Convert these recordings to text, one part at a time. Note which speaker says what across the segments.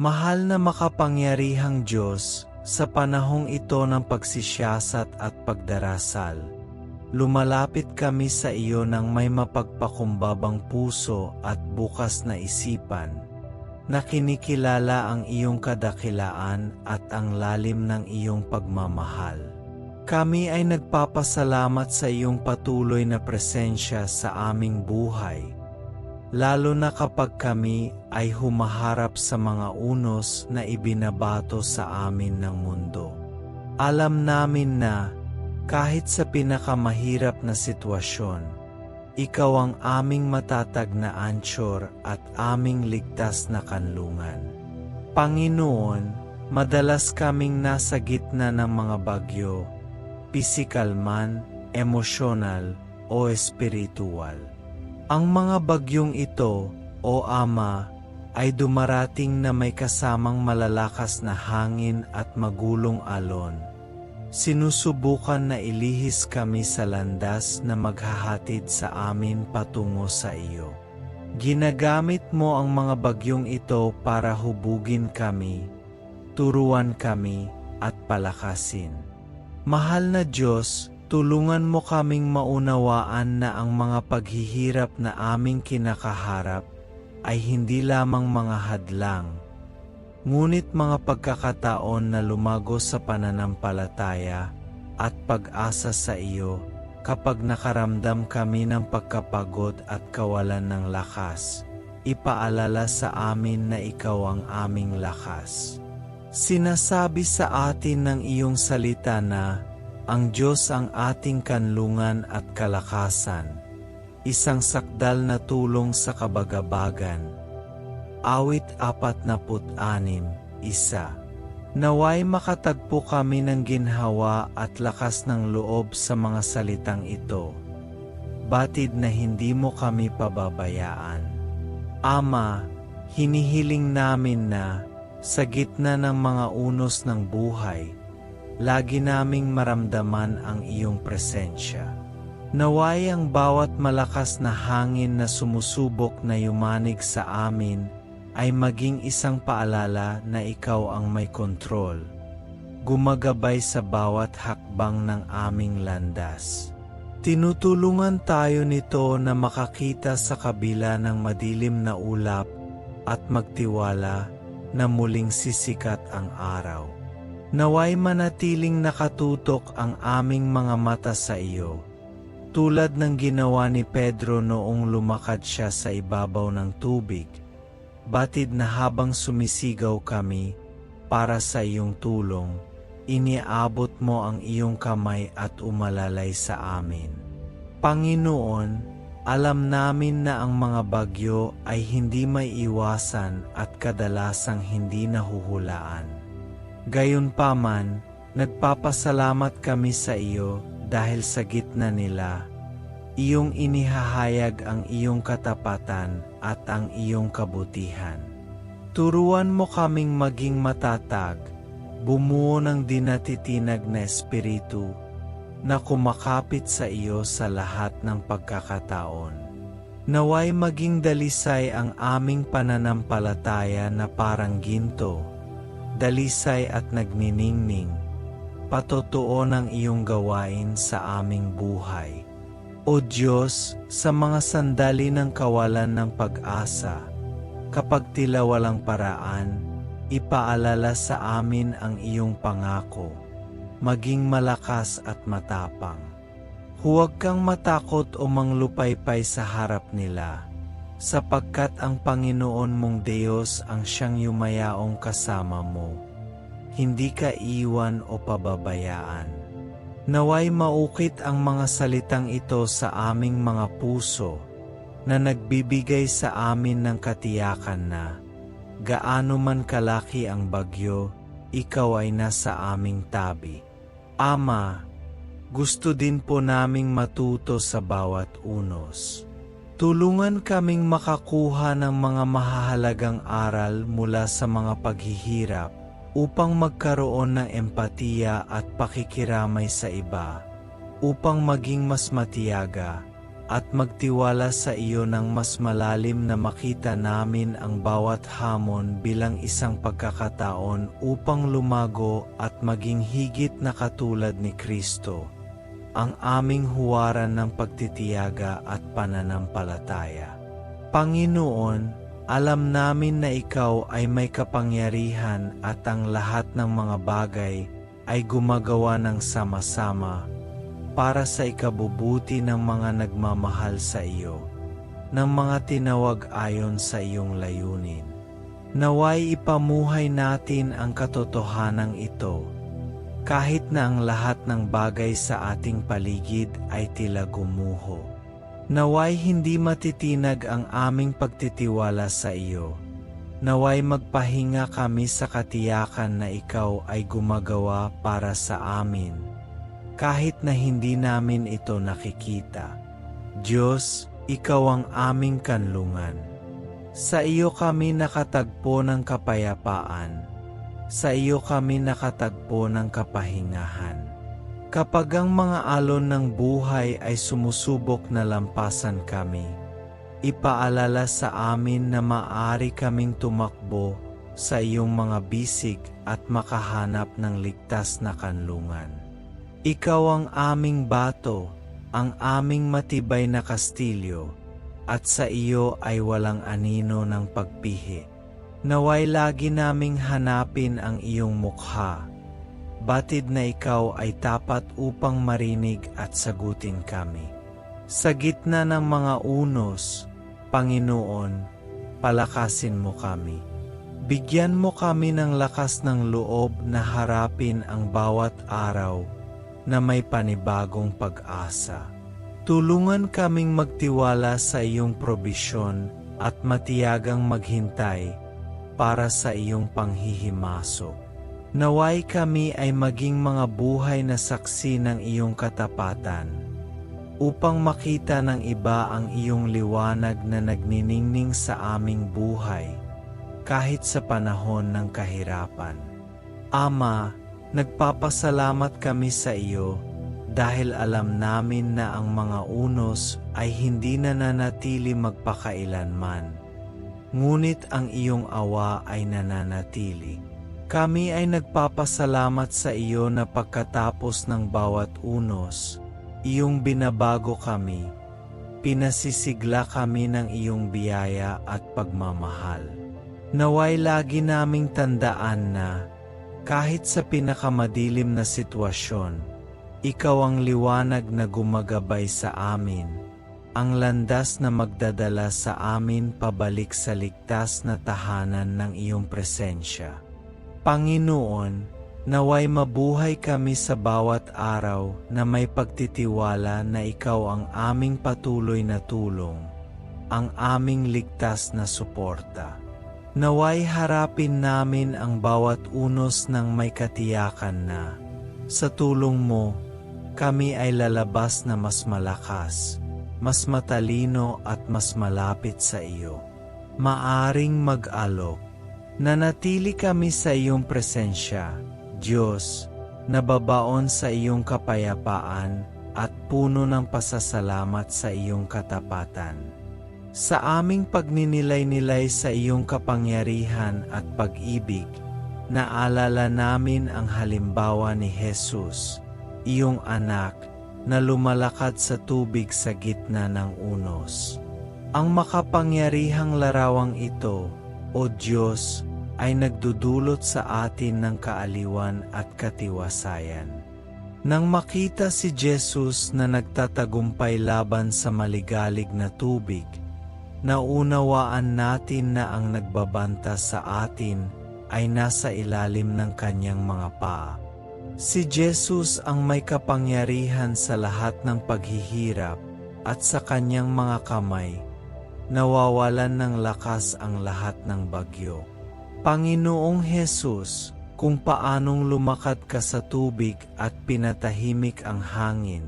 Speaker 1: Mahal na makapangyarihang Diyos, sa panahong ito ng pagsisiyasat at pagdarasal, lumalapit kami sa iyo ng may mapagpakumbabang puso at bukas na isipan, na kinikilala ang iyong kadakilaan at ang lalim ng iyong pagmamahal. Kami ay nagpapasalamat sa iyong patuloy na presensya sa aming buhay, lalo na kapag kami ay humaharap sa mga unos na ibinabato sa amin ng mundo. Alam namin na, kahit sa pinakamahirap na sitwasyon, ikaw ang aming matatag na anchor at aming ligtas na kanlungan. Panginoon, madalas kaming nasa gitna ng mga bagyo, pisikal man, emosyonal o espiritual. Ang mga bagyong ito, o Ama, ay dumarating na may kasamang malalakas na hangin at magulong alon. Sinusubukan na ilihis kami sa landas na maghahatid sa amin patungo sa iyo. Ginagamit mo ang mga bagyong ito para hubugin kami, turuan kami, at palakasin. Mahal na Diyos, tulungan mo kaming maunawaan na ang mga paghihirap na aming kinakaharap ay hindi lamang mga hadlang, ngunit mga pagkakataon na lumago sa pananampalataya at pag-asa sa iyo kapag nakaramdam kami ng pagkapagod at kawalan ng lakas. Ipaalala sa amin na ikaw ang aming lakas. Sinasabi sa atin ng iyong salita na ang Diyos ang ating kanlungan at kalakasan, isang sakdal na tulong sa kabagabagan. Awit 46:1. Naway makatagpo kami ng ginhawa at lakas ng loob sa mga salitang ito. Batid na hindi mo kami pababayaan. Ama, hinihiling namin na, sa gitna ng mga unos ng buhay, lagi naming maramdaman ang iyong presensya. Naway ang bawat malakas na hangin na sumusubok na yumanig sa amin ay maging isang paalala na ikaw ang may kontrol, gumagabay sa bawat hakbang ng aming landas. Tinutulungan tayo nito na makakita sa kabila ng madilim na ulap at magtiwala na muling sisikat ang araw. Naway manatiling nakatutok ang aming mga mata sa iyo, tulad ng ginawa ni Pedro noong lumakad siya sa ibabaw ng tubig, batid na habang sumisigaw kami para sa iyong tulong, iniabot mo ang iyong kamay at umalalay sa amin. Panginoon, alam namin na ang mga bagyo ay hindi may iwasan at kadalasang hindi nahuhulaan. Gayunpaman, nagpapasalamat kami sa iyo dahil sa gitna nila, iyong inihahayag ang iyong katapatan at ang iyong kabutihan. Turuan mo kaming maging matatag, bumuo ng dinatitinag na espiritu, na kumakapit sa iyo sa lahat ng pagkakataon. Naway maging dalisay ang aming pananampalataya na parang ginto, dalisay at nagniningning, patotoo ng iyong gawain sa aming buhay. O Diyos, sa mga sandali ng kawalan ng pag-asa, kapag tila walang paraan, ipaalala sa amin ang iyong pangako, maging malakas at matapang. Huwag kang matakot o manglupaypay sa harap nila, sapagkat ang Panginoon mong Diyos ang siyang yumayaong kasama mo. Hindi ka iwan o pababayaan. Naway maukit ang mga salitang ito sa aming mga puso, na nagbibigay sa amin ng katiyakan na, gaano man kalaki ang bagyo, ikaw ay nasa aming tabi. Ama, gusto din po naming matuto sa bawat unos. Tulungan kaming makakuha ng mga mahahalagang aral mula sa mga paghihirap upang magkaroon ng empatiya at pakikiramay sa iba, upang maging mas matiyaga, at magtiwala sa iyo ng mas malalim na makita namin ang bawat hamon bilang isang pagkakataon upang lumago at maging higit na katulad ni Kristo, ang aming huwaran ng pagtitiyaga at pananampalataya. Panginoon, alam namin na ikaw ay may kapangyarihan at ang lahat ng mga bagay ay gumagawa ng sama-sama para sa ikabubuti ng mga nagmamahal sa iyo, ng mga tinawag ayon sa iyong layunin. Naway ipamuhay natin ang katotohanan ito, kahit na ang lahat ng bagay sa ating paligid ay tila gumuho. Naway hindi matitinag ang aming pagtitiwala sa iyo. Naway magpahinga kami sa katiyakan na ikaw ay gumagawa para sa amin, kahit na hindi namin ito nakikita. Diyos, ikaw ang aming kanlungan. Sa iyo kami nakatagpo ng kapayapaan. Sa iyo kami nakatagpo ng kapahingahan. Kapag ang mga alon ng buhay ay sumusubok na lampasan kami, ipaalala sa amin na maaari kaming tumakbo sa iyong mga bisig at makahanap ng ligtas na kanlungan. Ikaw ang aming bato, ang aming matibay na kastilyo, at sa iyo ay walang anino ng pagpihi. Naway lagi naming hanapin ang iyong mukha, batid na ikaw ay tapat upang marinig at sagutin kami. Sa gitna ng mga unos, Panginoon, palakasin mo kami. Bigyan mo kami ng lakas ng loob na harapin ang bawat araw na may panibagong pag-asa. Tulungan kaming magtiwala sa iyong probisyon at matiyagang maghintay para sa iyong panghihimasok. Naway kami ay maging mga buhay na saksi ng iyong katapatan, upang makita ng iba ang iyong liwanag na nagniningning sa aming buhay, kahit sa panahon ng kahirapan. Ama, nagpapasalamat kami sa iyo dahil alam namin na ang mga unos ay hindi nananatili magpakailanman, ngunit ang iyong awa ay nananatili. Kami ay nagpapasalamat sa iyo na pagkatapos ng bawat unos, iyong binabago kami, pinasisigla kami ng iyong biyaya at pagmamahal. Naway lagi naming tandaan na, kahit sa pinakamadilim na sitwasyon, ikaw ang liwanag na gumagabay sa amin, ang landas na magdadala sa amin pabalik sa ligtas na tahanan ng iyong presensya. Panginoon, naway mabuhay kami sa bawat araw na may pagtitiwala na ikaw ang aming patuloy na tulong, ang aming ligtas na suporta. Naway harapin namin ang bawat unos ng may katiyakan na, sa tulong mo, kami ay lalabas na mas malakas, mas matalino at mas malapit sa iyo. Maaring mag-alok. Nanatili kami sa iyong presensya, Diyos, nababaon sa iyong kapayapaan at puno ng pasasalamat sa iyong katapatan. Sa aming pagninilay-nilay sa iyong kapangyarihan at pag-ibig, naalala namin ang halimbawa ni Jesus, iyong anak, na lumalakad sa tubig sa gitna ng unos. Ang makapangyarihang larawang ito, O Diyos, ay nagdudulot sa atin ng kaaliwan at katiwasayan. Nang makita si Jesus na nagtatagumpay laban sa maligalig na tubig, naunawaan natin na ang nagbabanta sa atin ay nasa ilalim ng kanyang mga paa. Si Jesus ang may kapangyarihan sa lahat ng paghihirap at sa kanyang mga kamay, nawawalan ng lakas ang lahat ng bagyo. Panginoong Jesus, kung paanong lumakad ka sa tubig at pinatahimik ang hangin,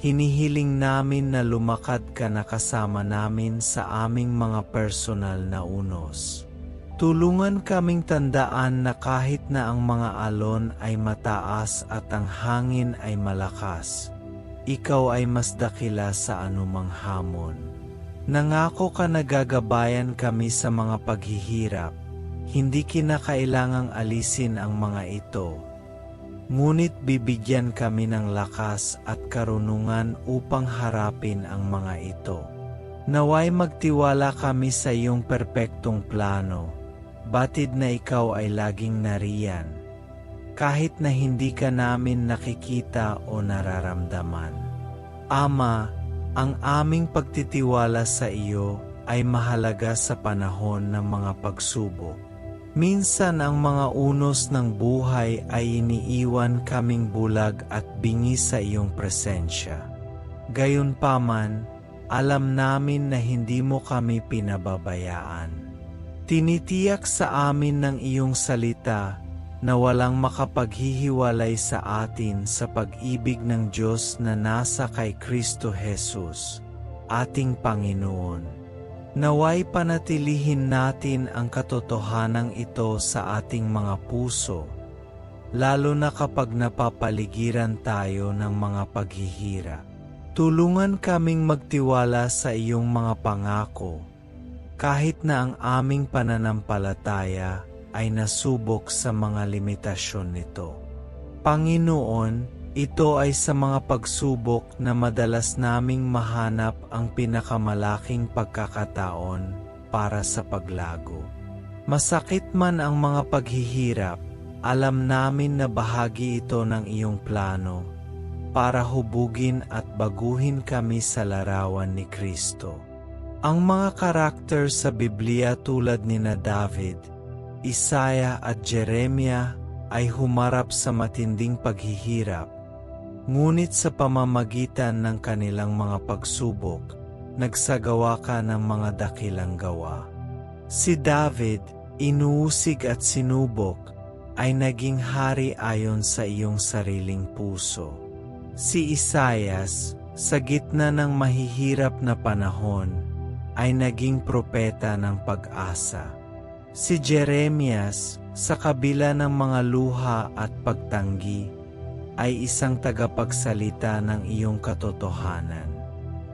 Speaker 1: hinihiling namin na lumakad ka na kasama namin sa aming mga personal na unos. Tulungan kaming tandaan na kahit na ang mga alon ay mataas at ang hangin ay malakas, ikaw ay mas dakila sa anumang hamon. Nangako ka na gagabayan kami sa mga paghihirap, hindi kinakailangang alisin ang mga ito. Ngunit bibigyan kami ng lakas at karunungan upang harapin ang mga ito. Naway magtiwala kami sa iyong perpektong plano, batid na ikaw ay laging nariyan, kahit na hindi ka namin nakikita o nararamdaman. Ama, ang aming pagtitiwala sa iyo ay mahalaga sa panahon ng mga pagsubok. Minsan ang mga unos ng buhay ay iniiwan kaming bulag at bingi sa iyong presensya. Gayunpaman, alam namin na hindi mo kami pinababayaan. Tinitiyak sa amin ng iyong salita na walang makapaghihiwalay sa atin sa pag-ibig ng Diyos na nasa kay Kristo Jesus, ating Panginoon. Naway panatilihin natin ang katotohanan ito sa ating mga puso, lalo na kapag napapaligiran tayo ng mga paghihirap. Tulungan kaming magtiwala sa iyong mga pangako, kahit na ang aming pananampalataya ay nasubok sa mga limitasyon nito. Panginoon, ito ay sa mga pagsubok na madalas naming mahanap ang pinakamalaking pagkakataon para sa paglago. Masakit man ang mga paghihirap, alam namin na bahagi ito ng iyong plano para hubugin at baguhin kami sa larawan ni Kristo. Ang mga karakter sa Biblia tulad nina David, Isaiah at Jeremiah ay humarap sa matinding paghihirap, ngunit sa pamamagitan ng kanilang mga pagsubok, nagsagawa ka ng mga dakilang gawa. Si David, inuusig at sinubok, ay naging hari ayon sa iyong sariling puso. Si Isaias, sa gitna ng mahihirap na panahon, ay naging propeta ng pag-asa. Si Jeremias, sa kabila ng mga luha at pagtanggi, ay isang tagapagsalita ng iyong katotohanan.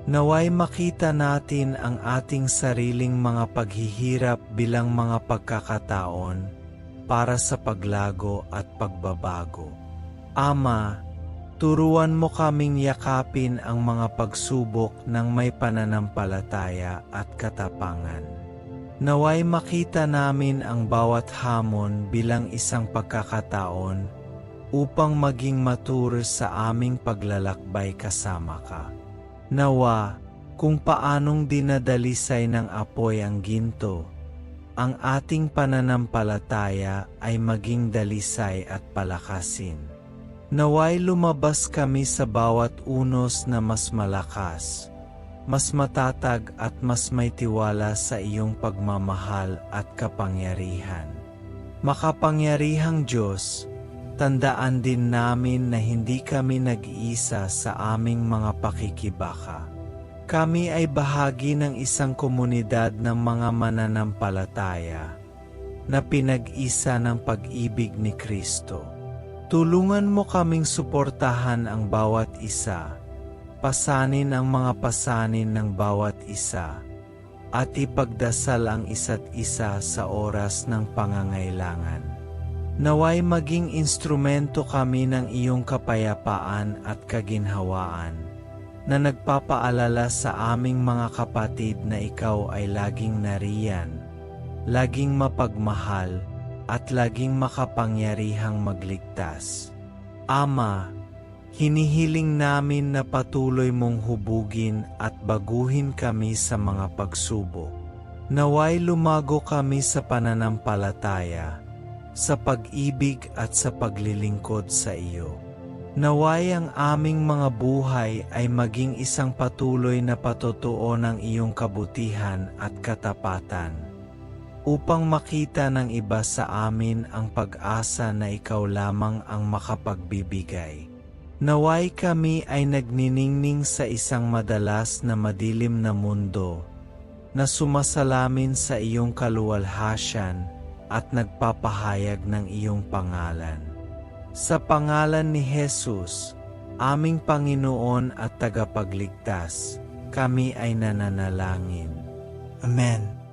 Speaker 1: Naway makita natin ang ating sariling mga paghihirap bilang mga pagkakataon para sa paglago at pagbabago. Ama, turuan mo kaming yakapin ang mga pagsubok ng may pananampalataya at katapangan. Naway makita namin ang bawat hamon bilang isang pagkakataon upang maging mature sa aming paglalakbay kasama ka. Nawa, kung paanong dinadalisay ng apoy ang ginto, ang ating pananampalataya ay maging dalisay at palakasin. Naway lumabas kami sa bawat unos na mas malakas, mas matatag at mas may tiwala sa iyong pagmamahal at kapangyarihan. Makapangyarihang Diyos, tandaan din namin na hindi kami nag-iisa sa aming mga pakikibaka. Kami ay bahagi ng isang komunidad ng mga mananampalataya na pinag-isa ng pag-ibig ni Kristo. Tulungan mo kaming suportahan ang bawat isa, pasanin ang mga pasanin ng bawat isa, at ipagdasal ang isa't isa sa oras ng pangangailangan. Naway maging instrumento kami ng iyong kapayapaan at kaginhawaan, na nagpapaalala sa aming mga kapatid na ikaw ay laging nariyan, laging mapagmahal, at laging makapangyarihang magligtas. Ama, hinihiling namin na patuloy mong hubugin at baguhin kami sa mga pagsubok. Naway lumago kami sa pananampalataya, sa pag-ibig at sa paglilingkod sa iyo. Naway ang aming mga buhay ay maging isang patuloy na patotoo ng iyong kabutihan at katapatan, upang makita ng iba sa amin ang pag-asa na ikaw lamang ang makapagbibigay. Naway kami ay nagniningning sa isang madalas na madilim na mundo, na sumasalamin sa iyong kaluwalhasyan at nagpapahayag ng iyong pangalan. Sa pangalan ni Jesus, Aming Panginoon at Tagapagligtas, kami ay nananalangin.
Speaker 2: Amen.